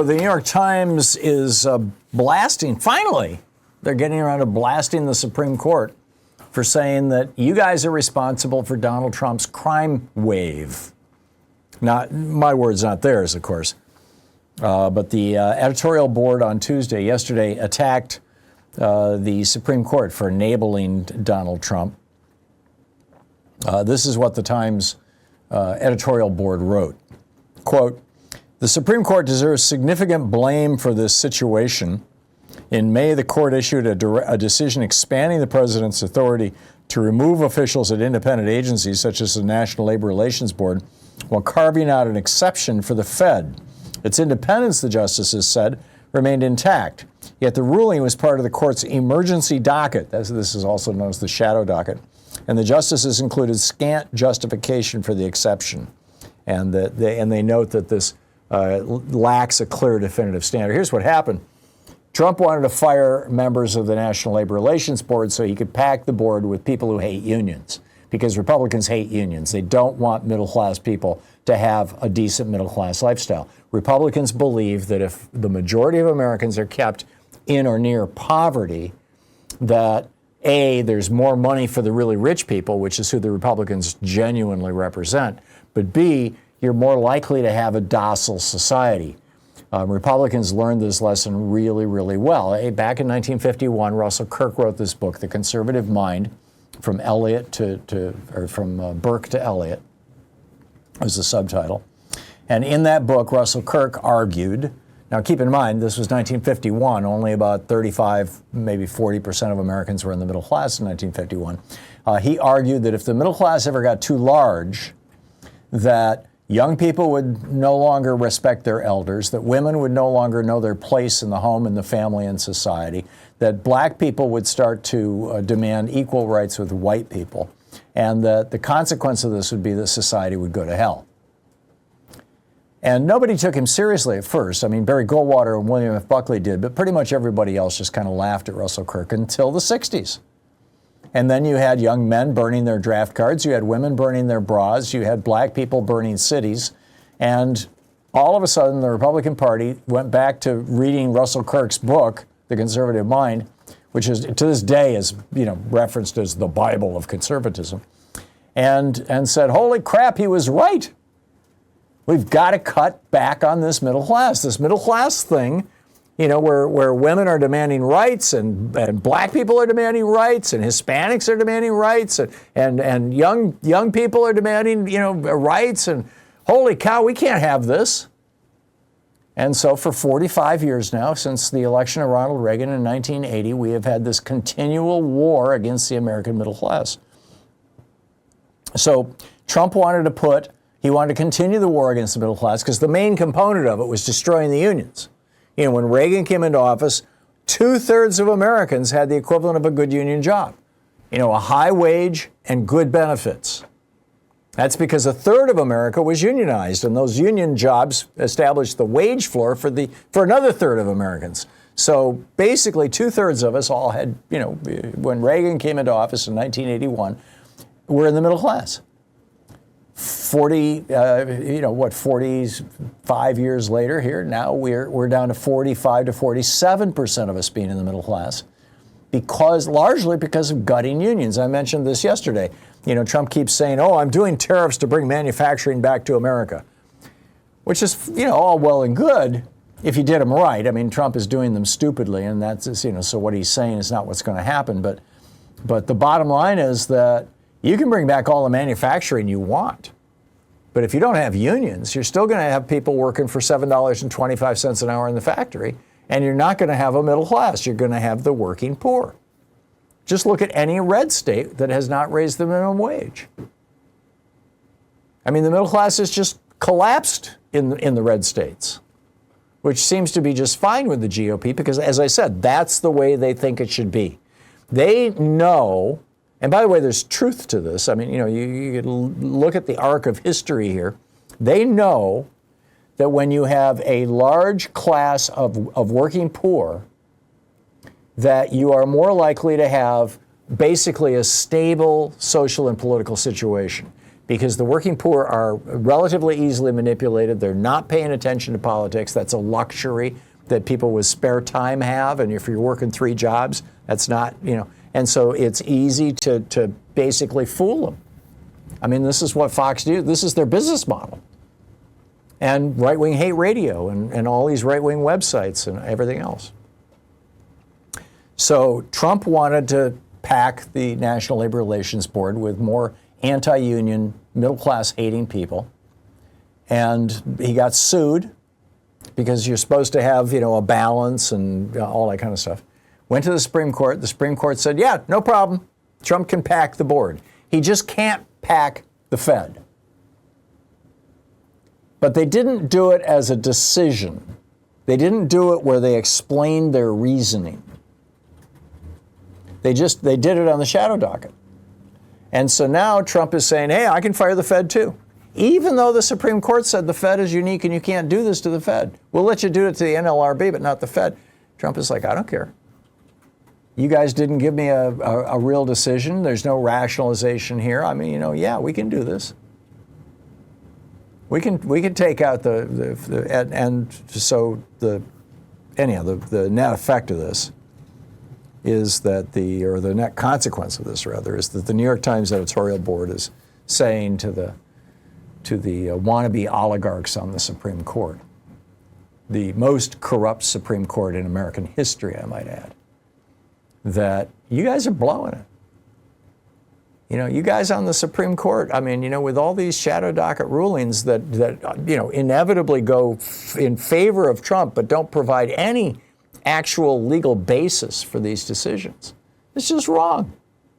The New York Times is blasting, finally, they're getting around to blasting the Supreme Court for saying that you guys are responsible for Donald Trump's crime wave. Not my words, not theirs, of course. But the editorial board on yesterday, attacked the Supreme Court for enabling Donald Trump. This is what the Times editorial board wrote. Quote, "The Supreme Court deserves significant blame for this situation. In May, the court issued a decision expanding the president's authority to remove officials at independent agencies such as the National Labor Relations Board while carving out an exception for the Fed. Its independence, the justices said, remained intact. Yet the ruling was part of the court's emergency docket." This is also known as the shadow docket. "And the justices included scant justification for the exception." And they note that this lacks a clear, definitive standard. Here's what happened. Trump wanted to fire members of the National Labor Relations Board so he could pack the board with people who hate unions, because Republicans hate unions. They don't want middle-class people to have a decent middle-class lifestyle. Republicans believe that if the majority of Americans are kept in or near poverty, that A, there's more money for the really rich people, which is who the Republicans genuinely represent, but B, you're more likely to have a docile society. Republicans learned this lesson really, really well. Back in 1951, Russell Kirk wrote this book, The Conservative Mind, from Burke to Eliot, was the subtitle. And in that book, Russell Kirk argued, now keep in mind, this was 1951, only about 35, maybe 40% of Americans were in the middle class in 1951. He argued that if the middle class ever got too large, that young people would no longer respect their elders, that women would no longer know their place in the home and the family and society, that black people would start to demand equal rights with white people, and that the consequence of this would be that society would go to hell. And nobody took him seriously at first. I mean, Barry Goldwater and William F. Buckley did, but pretty much everybody else just kind of laughed at Russell Kirk until the 60s. And then you had young men burning their draft cards, you had women burning their bras, you had black people burning cities, and all of a sudden the Republican Party went back to reading Russell Kirk's book, The Conservative Mind, which is to this day is referenced as the Bible of conservatism, and said, holy crap, he was right. We've got to cut back on this middle class thing, where women are demanding rights and black people are demanding rights and Hispanics are demanding rights and young people are demanding, rights, and holy cow, we can't have this. And so for 45 years now, since the election of Ronald Reagan in 1980, we have had this continual war against the American middle class. So Trump wanted to continue the war against the middle class because the main component of it was destroying the unions. When Reagan came into office, 2/3 of Americans had the equivalent of a good union job, a high wage and good benefits. That's because 1/3 of America was unionized, and those union jobs established the wage floor for another 1/3 of Americans. So basically 2/3 of us all had, when Reagan came into office in 1981, we're in the middle class. 45 years later here, now we're down to 45 to 47% of us being in the middle class, largely because of gutting unions. I mentioned this yesterday. Trump keeps saying, I'm doing tariffs to bring manufacturing back to America, which is, all well and good if you did them right. I mean, Trump is doing them stupidly, and that's, so what he's saying is not what's going to happen. But the bottom line is that you can bring back all the manufacturing you want. But if you don't have unions, you're still going to have people working for $7.25 an hour in the factory, and you're not going to have a middle class. You're going to have the working poor. Just look at any red state that has not raised the minimum wage. I mean, the middle class has just collapsed in the red states, which seems to be just fine with the GOP because, as I said, that's the way they think it should be. They know. And by the way, there's truth to this. I mean, you look at the arc of history here. They know that when you have a large class of working poor, that you are more likely to have basically a stable social and political situation. because the working poor are relatively easily manipulated. They're not paying attention to politics. That's a luxury that people with spare time have. And if you're working 3 jobs, that's not, and so it's easy to basically fool them. I mean, this is what Fox do. This is their business model. And right-wing hate radio and all these right-wing websites and everything else. So Trump wanted to pack the National Labor Relations Board with more anti-union, middle-class hating people. And he got sued because you're supposed to have, a balance and all that kind of stuff. Went to the Supreme Court. The Supreme Court said, yeah, no problem. Trump can pack the board. He just can't pack the Fed. But they didn't do it as a decision. They didn't do it where they explained their reasoning. They did it on the shadow docket. And so now Trump is saying, hey, I can fire the Fed too. Even though the Supreme Court said the Fed is unique and you can't do this to the Fed. We'll let you do it to the NLRB, but not the Fed. Trump is like, I don't care. You guys didn't give me a real decision. There's no rationalization here. I mean, yeah, we can do this. We can take out the net effect of this is that the net consequence of this rather is that the New York Times editorial board is saying to the wannabe oligarchs on the Supreme Court, the most corrupt Supreme Court in American history, I might add, that you guys are blowing it. You guys on the Supreme Court, I mean, with all these shadow docket rulings that inevitably go in favor of Trump, but don't provide any actual legal basis for these decisions. It's just wrong.